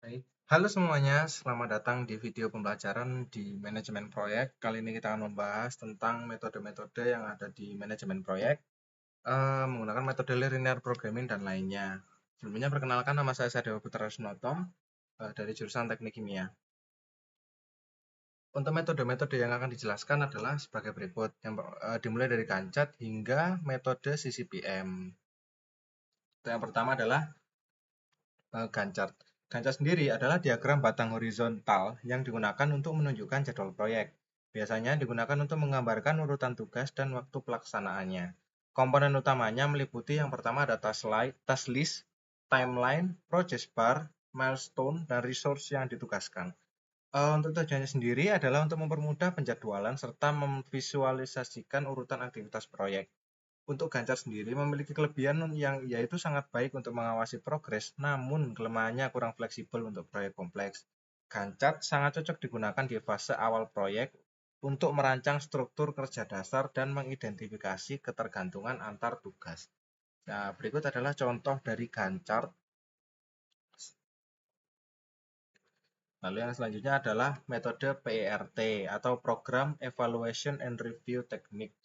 Baik. Halo semuanya, selamat datang di video pembelajaran di manajemen proyek. Kali ini kita akan membahas tentang metode-metode yang ada di manajemen proyek, menggunakan metode linear programming dan lainnya. Sebelumnya perkenalkan, nama saya Sadewa Putra Sunoto, dari jurusan Teknik Kimia. Untuk metode-metode yang akan dijelaskan adalah sebagai berikut, yang dimulai dari Gantt hingga metode CCPM. Yang pertama adalah Gantt. Gantt sendiri adalah diagram batang horizontal yang digunakan untuk menunjukkan jadwal proyek. Biasanya digunakan untuk menggambarkan urutan tugas dan waktu pelaksanaannya. Komponen utamanya meliputi yang pertama ada task list, timeline, progress bar, milestone, dan resource yang ditugaskan. Untuk tujuannya sendiri adalah untuk mempermudah penjadwalan serta memvisualisasikan urutan aktivitas proyek. Untuk Gantt sendiri memiliki kelebihan yang yaitu sangat baik untuk mengawasi progres, namun kelemahannya kurang fleksibel untuk proyek kompleks. Gantt sangat cocok digunakan di fase awal proyek untuk merancang struktur kerja dasar dan mengidentifikasi ketergantungan antar tugas. Nah, berikut adalah contoh dari Gantt. Lalu yang selanjutnya adalah metode PERT atau Program Evaluation and Review Technique.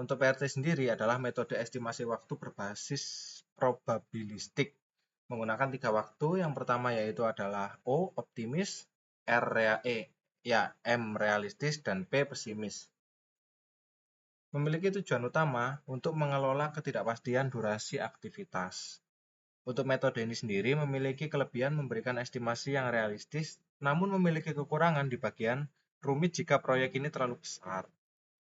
Untuk PRT sendiri adalah metode estimasi waktu berbasis probabilistik menggunakan tiga waktu. Yang pertama yaitu adalah O optimis, M realistis, dan P pesimis. Memiliki tujuan utama untuk mengelola ketidakpastian durasi aktivitas. Untuk metode ini sendiri memiliki kelebihan memberikan estimasi yang realistis, namun memiliki kekurangan di bagian rumit jika proyek ini terlalu besar.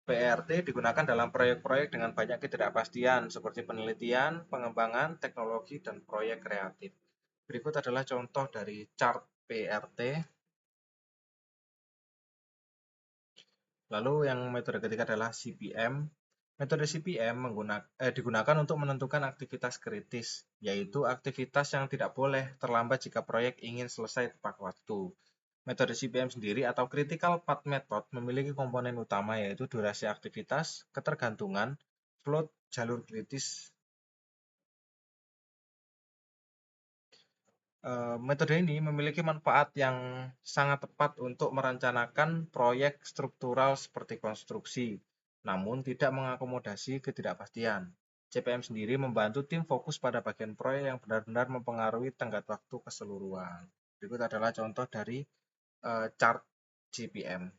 PRT digunakan dalam proyek-proyek dengan banyak ketidakpastian seperti penelitian, pengembangan, teknologi, dan proyek kreatif. Berikut adalah contoh dari chart PRT. Lalu yang metode ketiga adalah CPM. Metode CPM digunakan untuk menentukan aktivitas kritis, yaitu aktivitas yang tidak boleh terlambat jika proyek ingin selesai tepat waktu. Metode CPM sendiri atau Critical Path Method memiliki komponen utama yaitu durasi aktivitas, ketergantungan, float, jalur kritis. Metode ini memiliki manfaat yang sangat tepat untuk merencanakan proyek struktural seperti konstruksi, namun tidak mengakomodasi ketidakpastian. CPM sendiri membantu tim fokus pada bagian proyek yang benar-benar mempengaruhi tenggat waktu keseluruhan. Berikut adalah contoh dari chart CPM.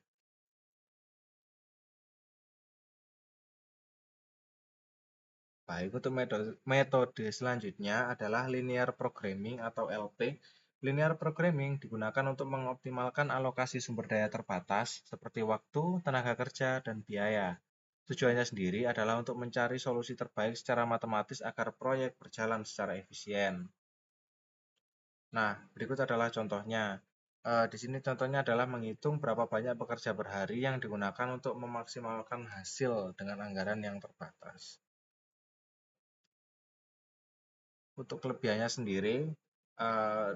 Baik, untuk metode selanjutnya adalah linear programming atau LP. Linear programming digunakan untuk mengoptimalkan alokasi sumber daya terbatas seperti waktu, tenaga kerja, dan biaya. Tujuannya sendiri adalah untuk mencari solusi terbaik secara matematis agar proyek berjalan secara efisien. Nah, berikut adalah contohnya. Di sini contohnya adalah menghitung berapa banyak pekerja per hari yang digunakan untuk memaksimalkan hasil dengan anggaran yang terbatas. Untuk kelebihannya sendiri, eh,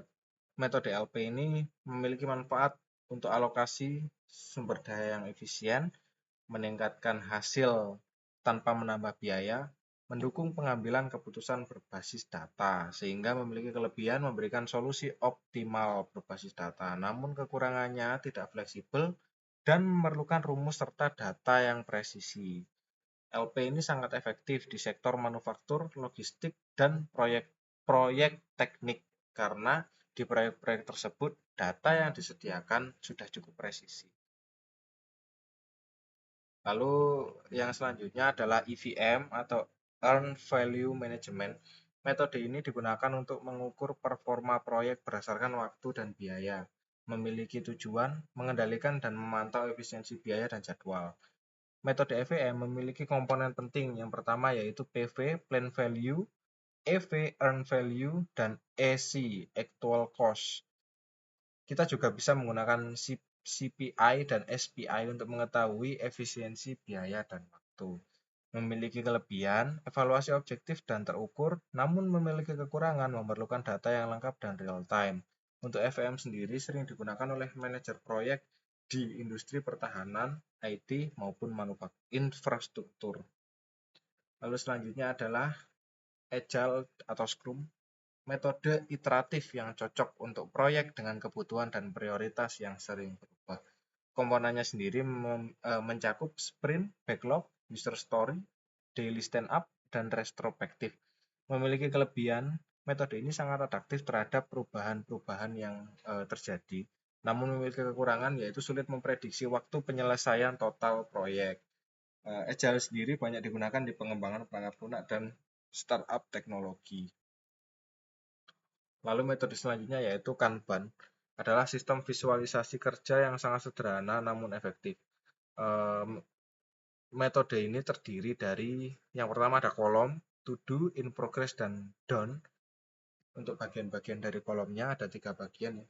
metode LP ini memiliki manfaat untuk alokasi sumber daya yang efisien, meningkatkan hasil tanpa menambah biaya, mendukung pengambilan keputusan berbasis data, sehingga memiliki kelebihan memberikan solusi optimal berbasis data. Namun kekurangannya tidak fleksibel dan memerlukan rumus serta data yang presisi. LP ini sangat efektif di sektor manufaktur, logistik, dan proyek-proyek teknik karena di proyek-proyek tersebut data yang disediakan sudah cukup presisi. Lalu yang selanjutnya adalah EVM atau Earned Value Management. Metode ini digunakan untuk mengukur performa proyek berdasarkan waktu dan biaya, memiliki tujuan, mengendalikan dan memantau efisiensi biaya dan jadwal. Metode EVM memiliki komponen penting. Yang pertama yaitu PV, Plan Value, EV, Earn Value, dan EC, Actual Cost. Kita juga bisa menggunakan CPI dan SPI untuk mengetahui efisiensi biaya dan waktu. Memiliki kelebihan, evaluasi objektif dan terukur, namun memiliki kekurangan, memerlukan data yang lengkap dan real time. Untuk EVM sendiri sering digunakan oleh manajer proyek di industri pertahanan, IT, maupun infrastruktur. Lalu selanjutnya adalah Agile atau Scrum. metode iteratif yang cocok untuk proyek dengan kebutuhan dan prioritas yang sering berubah. Komponennya sendiri mencakup sprint, backlog, user story, daily stand-up, dan retrospektif. Memiliki kelebihan, metode ini sangat adaptif terhadap perubahan-perubahan yang terjadi. Namun memiliki kekurangan yaitu sulit memprediksi waktu penyelesaian total proyek. Agile sendiri banyak digunakan di pengembangan perangkat lunak dan startup teknologi. Lalu metode selanjutnya yaitu Kanban, adalah sistem visualisasi kerja yang sangat sederhana namun efektif. Metode ini terdiri dari yang pertama ada kolom, to do, in progress, dan done. Untuk bagian-bagian dari kolomnya ada 3 bagian.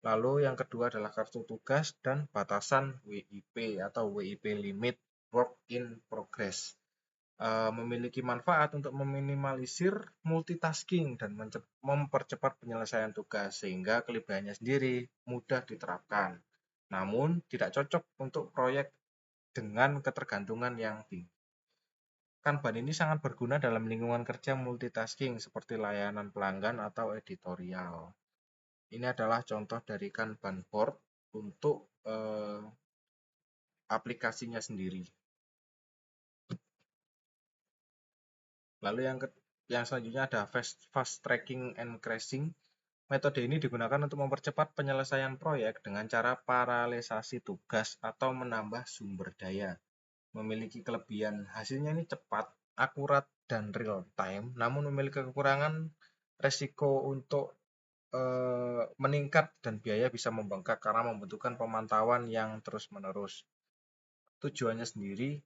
Lalu yang kedua adalah kartu tugas dan batasan WIP atau WIP limit, work in progress. Memiliki manfaat untuk meminimalisir multitasking dan mempercepat penyelesaian tugas sehingga kelebihannya sendiri mudah diterapkan. Namun tidak cocok untuk proyek dengan ketergantungan yang tinggi. Kanban ini sangat berguna dalam lingkungan kerja multitasking seperti layanan pelanggan atau editorial. Ini adalah contoh dari Kanban board untuk aplikasinya sendiri. Lalu yang selanjutnya ada fast tracking and crashing. Metode ini digunakan untuk mempercepat penyelesaian proyek dengan cara paralelisasi tugas atau menambah sumber daya. Memiliki kelebihan hasilnya ini cepat, akurat, dan real time, namun memiliki kekurangan resiko untuk meningkat dan biaya bisa membengkak karena membutuhkan pemantauan yang terus-menerus. Tujuannya sendiri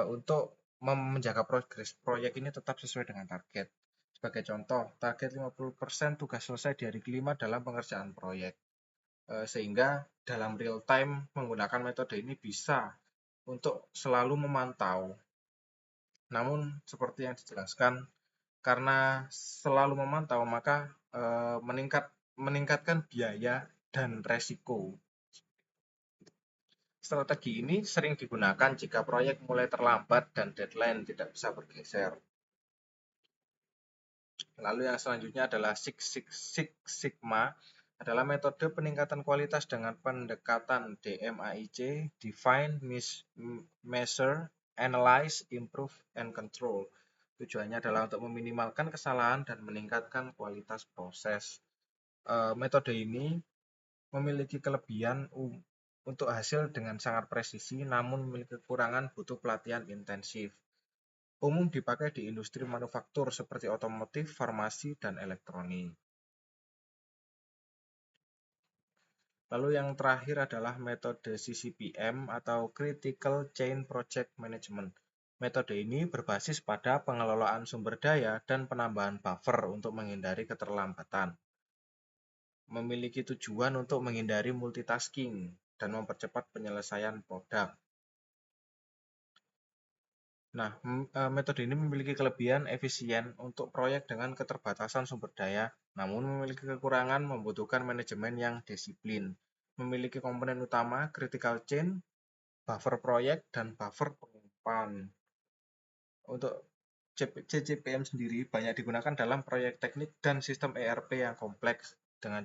untuk menjaga progres proyek ini tetap sesuai dengan target. Sebagai contoh, target 50% tugas selesai di hari kelima dalam pengerjaan proyek. Sehingga dalam real time menggunakan metode ini bisa untuk selalu memantau. Namun seperti yang dijelaskan, karena selalu memantau maka meningkatkan biaya dan resiko. Strategi ini sering digunakan jika proyek mulai terlambat dan deadline tidak bisa bergeser. Lalu yang selanjutnya adalah Six Sigma, adalah metode peningkatan kualitas dengan pendekatan DMAIC, Define, Measure, Analyze, Improve, and Control. Tujuannya adalah untuk meminimalkan kesalahan dan meningkatkan kualitas proses. Metode ini memiliki kelebihan untuk hasil dengan sangat presisi, namun memiliki kekurangan butuh pelatihan intensif. Umum dipakai di industri manufaktur seperti otomotif, farmasi, dan elektronik. Lalu yang terakhir adalah metode CCPM atau Critical Chain Project Management. Metode ini berbasis pada pengelolaan sumber daya dan penambahan buffer untuk menghindari keterlambatan. Memiliki tujuan untuk menghindari multitasking dan mempercepat penyelesaian produk. Nah, metode ini memiliki kelebihan efisien untuk proyek dengan keterbatasan sumber daya, namun memiliki kekurangan membutuhkan manajemen yang disiplin. Memiliki komponen utama, critical chain, buffer proyek, dan buffer pengumpulan. Untuk CCPM sendiri banyak digunakan dalam proyek teknik dan sistem ERP yang kompleks. Dengan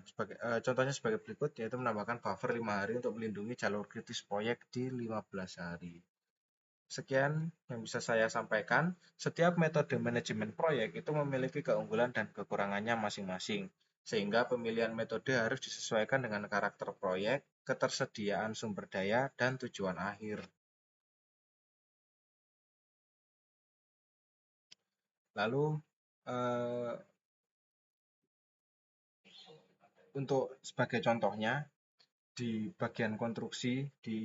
contohnya sebagai berikut, yaitu menambahkan buffer 5 hari untuk melindungi jalur kritis proyek di 15 hari. Sekian yang bisa saya sampaikan. Setiap metode manajemen proyek itu memiliki keunggulan dan kekurangannya masing-masing, sehingga pemilihan metode harus disesuaikan dengan karakter proyek, ketersediaan sumber daya, dan tujuan akhir. Lalu untuk sebagai contohnya, di bagian konstruksi, di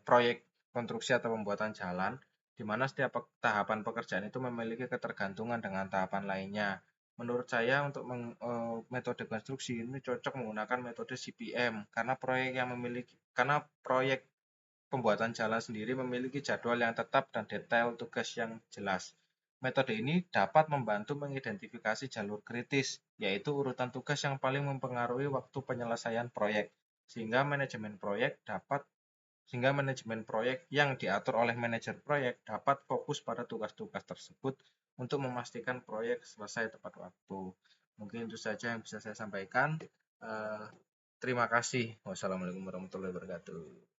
proyek konstruksi atau pembuatan jalan, di mana setiap tahapan pekerjaan itu memiliki ketergantungan dengan tahapan lainnya. Menurut saya untuk metode konstruksi ini cocok menggunakan metode CPM karena proyek pembuatan jalan sendiri memiliki jadwal yang tetap dan detail tugas yang jelas. Metode ini dapat membantu mengidentifikasi jalur kritis, yaitu urutan tugas yang paling mempengaruhi waktu penyelesaian proyek, sehingga manajemen proyek yang diatur oleh manajer proyek dapat fokus pada tugas-tugas tersebut untuk memastikan proyek selesai tepat waktu. Mungkin itu saja yang bisa saya sampaikan. Terima kasih. Wassalamualaikum warahmatullahi wabarakatuh.